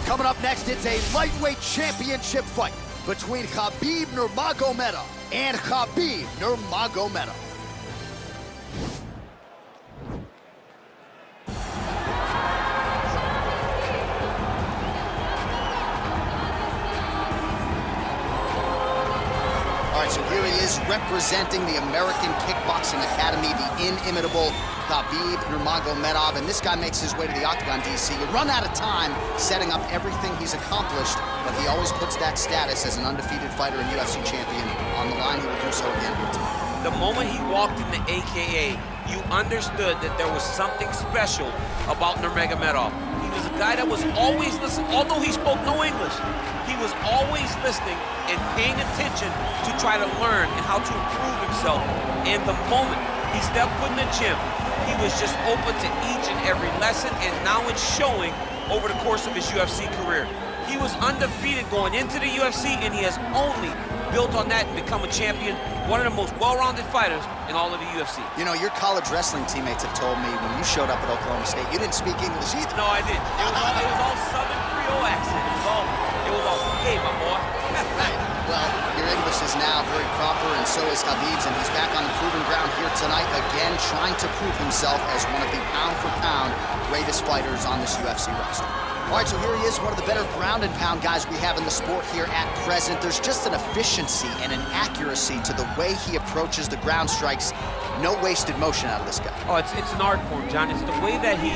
Coming up next, it's a lightweight championship fight between Khabib Nurmagomedov and Khabib Nurmagomedov. All right, so here he is representing the American Kickboxing Academy, the inimitable Khabib Nurmagomedov, and this guy makes his way to the Octagon, DC. You run out of time setting up everything he's accomplished, but he always puts that status as an undefeated fighter and UFC champion on the line. He will do so again here tonight. The moment he walked in the AKA, you understood that there was something special about Nurmagomedov. He was a guy that was always listening, although he spoke no English. He was always listening and paying attention to try to learn and how to improve himself. And the moment he stepped foot in the gym, he was just open to each and every lesson, and now it's showing over the course of his UFC career. He was undefeated going into the UFC, and he has only built on that and become a champion, one of the most well-rounded fighters in all of the UFC. You know, your college wrestling teammates have told me when you showed up at Oklahoma State, you didn't speak English either. No, I didn't. It was all Southern Creole accent. It was all, hey, my boy. Right. Well, your English is now very proper, and so is Khabib's, and he's back on the proving ground here tonight, again trying to prove himself as one of the pound-for-pound greatest fighters on this UFC roster. All right, so here he is, one of the better ground-and-pound guys we have in the sport here at present. There's just an efficiency and an accuracy to the way he approaches the ground strikes. No wasted motion out of this guy. Oh, it's an art form, John. It's the way that he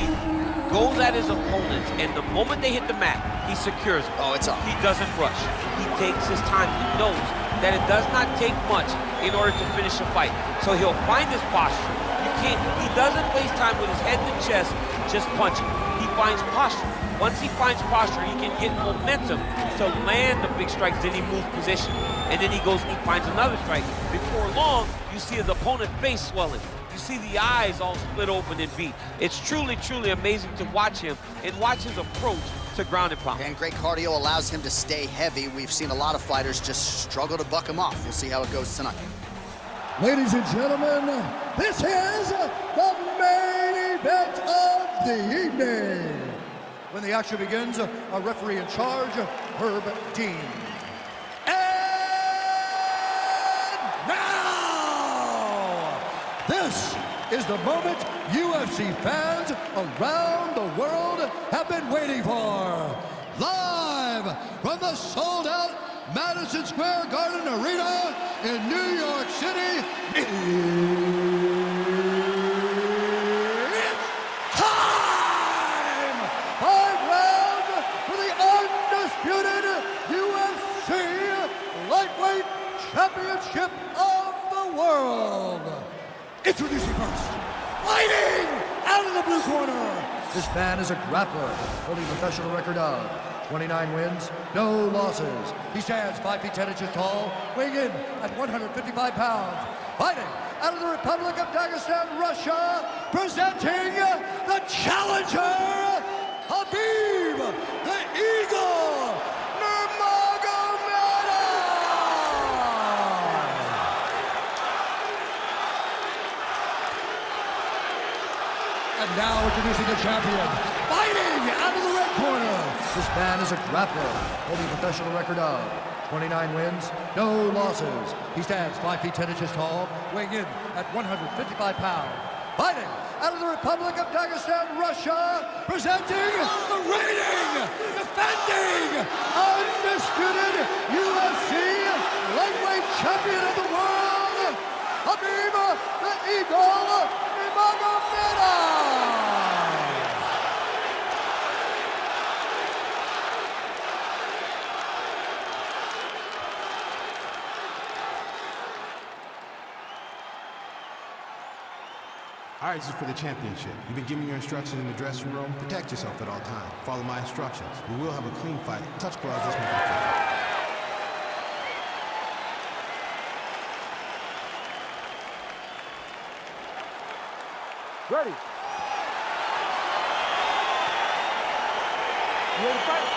goes at his opponents, and the moment they hit the mat, he secures it. Oh, it's up. He doesn't rush. He takes his time. He knows that it does not take much in order to finish a fight. So he'll find his posture. He doesn't waste time with his head to chest just punching. He finds posture. Once he finds posture, he can get momentum to land the big strikes, then he moves position. And then he goes and he finds another strike. Before long, you see his opponent's face swelling. You see the eyes all split open and beat. It's truly, truly amazing to watch him and watch his approach to ground and pound. And great cardio allows him to stay heavy. We've seen a lot of fighters just struggle to buck him off. We'll see how it goes tonight. Ladies and gentlemen, this is the main event of the evening. When the action begins, a referee in charge, Herb Dean. And now, this is the moment UFC fans around the world have been waiting for. Live from the sold-out Madison Square Garden Arena in New York City, it's time! 5 rounds for the undisputed UFC Lightweight Championship of the world. Introducing first, fighting out of the blue corner. This man is a grappler, holding a professional record of 29 wins, no losses. He stands 5 feet 10 inches tall, weighing in at 155 pounds. Fighting out of the Republic of Dagestan, Russia, presenting the challenger, Khabib the Eagle Nurmagomedov. And now introducing the champion, fighting out of the red corner. This man is a grappler, holding a professional record of 29 wins, no losses. He stands 5 feet 10 inches tall, weighing in at 155 pounds. Fighting out of the Republic of Dagestan, Russia, presenting the reigning, defending, undisputed UFC lightweight champion of the world, Khabib the Eagle Nurmagomedov. All right, this is for the championship. You've been giving your instructions in the dressing room. Protect yourself at all times. Follow my instructions. We will have a clean fight. Touch gloves, let's make it fair. Ready. You ready to fight?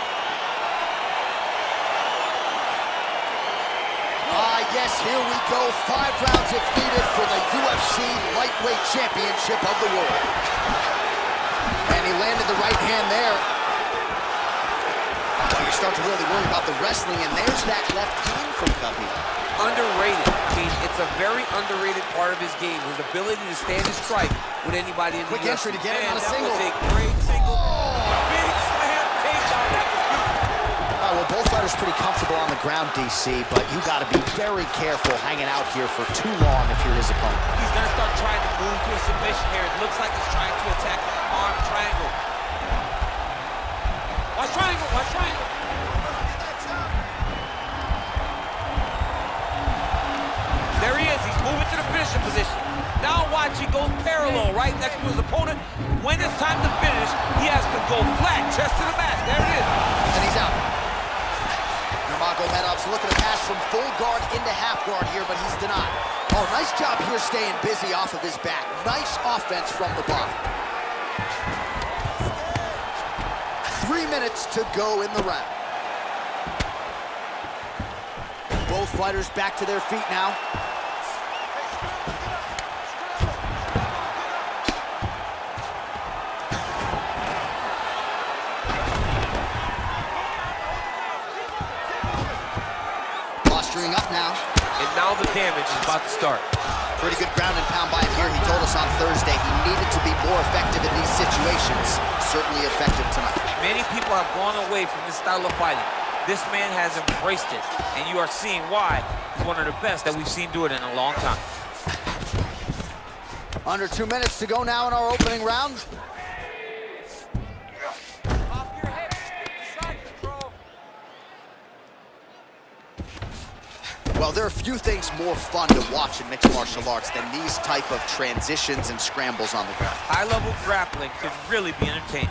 Yes, here we go. 5 rounds if needed for the UFC Lightweight Championship of the world. And he landed the right hand there. start to really worry about the wrestling, and there's that left hand from Khabib. Underrated. I mean, it's a very underrated part of his game. His ability to stand and strike with anybody in the Quick entry to get him on a that single. was a great single. Big slam takedown. That was beautiful. Well, both fighters pretty comfortable on the ground, DC, but you got to be very careful hanging out here for too long if you're his opponent. He's going to start trying to move to a submission here. It looks like he's trying to attack the arm triangle. Watch triangle, watch triangle. There he is, he's moving to the finishing position. Now watch, he goes parallel right next to his opponent. When it's time to finish, he has to go flat, chest to the mat. There it is. And he's out. Nurmagomedov's looking to pass from full guard into half guard here, but he's denied. Oh, nice job here staying busy off of his back. Nice offense from the bottom. 3 minutes to go in the round. Both fighters back to their feet now. Posturing up now. And now the damage is about to start. Pretty good ground and pound by him here. He told us on Thursday he needed to be more effective in these situations. Certainly effective tonight. Many people have gone away from this style of fighting. This man has embraced it, and you are seeing why he's one of the best that we've seen do it in a long time. Under 2 minutes to go now in our opening round. Well, there are few things more fun to watch in mixed martial arts than these type of transitions and scrambles on the ground. High-level grappling could really be entertaining.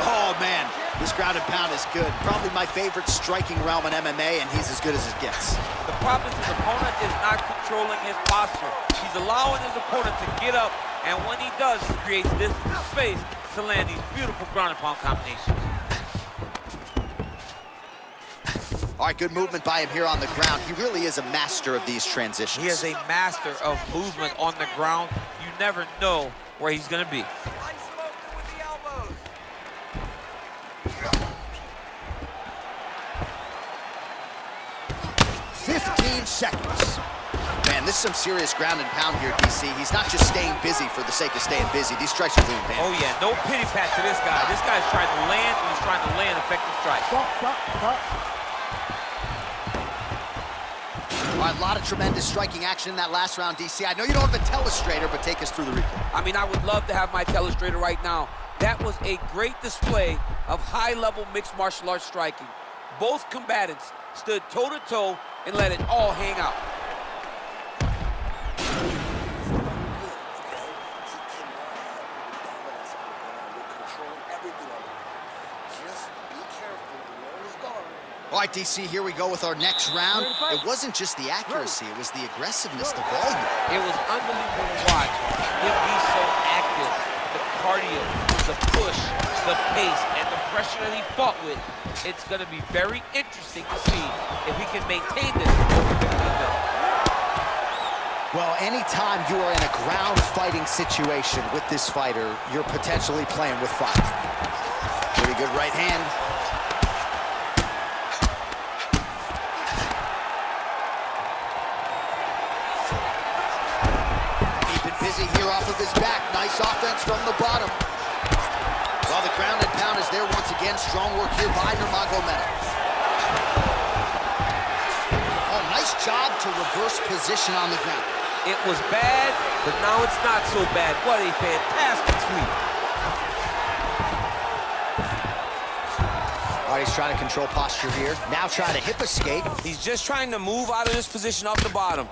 Oh, man, this ground and pound is good. Probably my favorite striking realm in MMA, and he's as good as it gets. The problem is his opponent is not controlling his posture. He's allowing his opponent to get up, and when he does, he creates this space to land these beautiful ground and pound combinations. All right, good movement by him here on the ground. He really is a master of these transitions. He is a master of movement on the ground. You never know where he's going to be. 15 seconds. Man, this is some serious ground and pound here, DC. He's not just staying busy for the sake of staying busy. These strikes are doing damage. Oh, yeah, no pity pat to this guy. This guy's trying to land, and he's trying to land effective strikes. All right, a lot of tremendous striking action in that last round, DC. I know you don't have a telestrator, but take us through the replay. I mean, I would love to have my telestrator right now. That was a great display of high-level mixed martial arts striking. Both combatants stood toe-to-toe and let it all hang out. All right, DC, here we go with our next round. It wasn't just the accuracy, it was the aggressiveness, the volume. It was unbelievable to watch him be so active. The cardio, the push, the pace, and the pressure that he fought with. It's going to be very interesting to see if he can maintain this over 15 minutes. Well, anytime you are in a ground fighting situation with this fighter, you're potentially playing with fire. Pretty good right hand. Busy here off of his back. Nice offense from the bottom. Well, the ground and pound is there once again. Strong work here by Nurmagomedov. Oh, nice job to reverse position on the ground. It was bad, but now it's not so bad. What a fantastic sweep. All right, he's trying to control posture here. Now trying to hip escape. He's just trying to move out of this position off the bottom.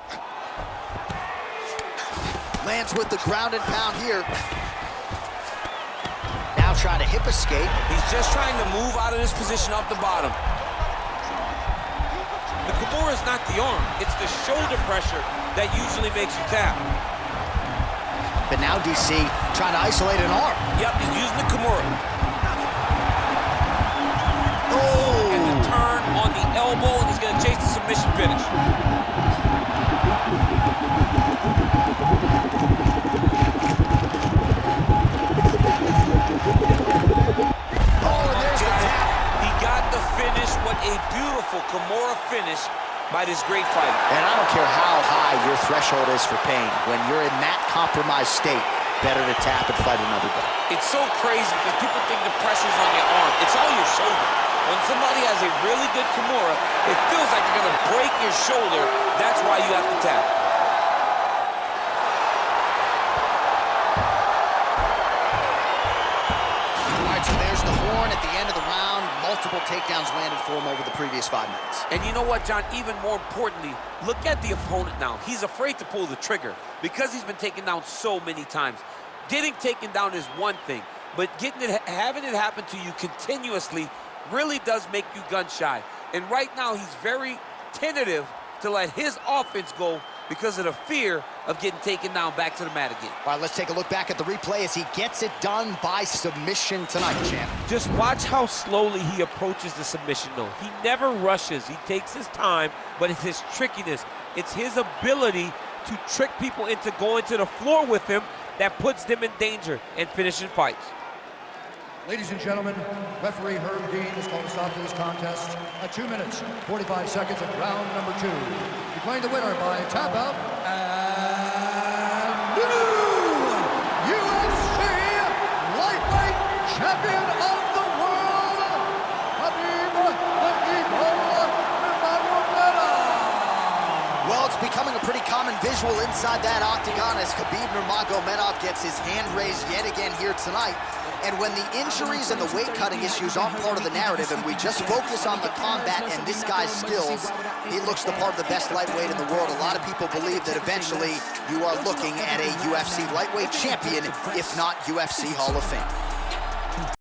Lands with the ground and pound here. Now trying to hip escape. He's just trying to move out of this position off the bottom. The Kimura is not the arm. It's the shoulder pressure that usually makes you tap. But now DC trying to isolate an arm. Yep, he's using the Kimura. Oh! And the turn on the elbow, and he's going to chase the submission finish. Oh, and there's the a beautiful Kimura finish by this great fighter. And I don't care how high your threshold is for pain. When you're in that compromised state, better to tap and fight another day. It's so crazy because people think the pressure's on your arm. It's all your shoulder. When somebody has a really good Kimura, it feels like they're going to break your shoulder. That's why you have to tap. All right, so there's the horn at the end of the round. Multiple takedowns landed for him over the previous 5 minutes. And you know what, John? Even more importantly, look at the opponent now. He's afraid to pull the trigger because he's been taken down so many times. Getting taken down is one thing, but having it happen to you continuously really does make you gun-shy. And right now, he's very tentative to let his offense go because of the fear of getting taken down back to the mat again. All right, let's take a look back at the replay as he gets it done by submission tonight, champ. Just watch how slowly he approaches the submission, though. He never rushes. He takes his time, but it's his trickiness. It's his ability to trick people into going to the floor with him that puts them in danger and finishing fights. Ladies and gentlemen, referee Herb Dean has called a stop to this contest at 2 minutes, 45 seconds of round number 2. Declaring the winner by tap out and the new UFC lightweight champion of the world, Khabib the Eagle Nurmagomedov. Well, it's becoming a pretty common visual inside that octagon as Khabib Nurmagomedov gets his hand raised yet again here tonight. And when the injuries and the weight-cutting issues aren't part of the narrative and we just focus on the combat and this guy's skills, he looks the part of the best lightweight in the world. A lot of people believe that eventually you are looking at a UFC lightweight champion, if not UFC Hall of Fame.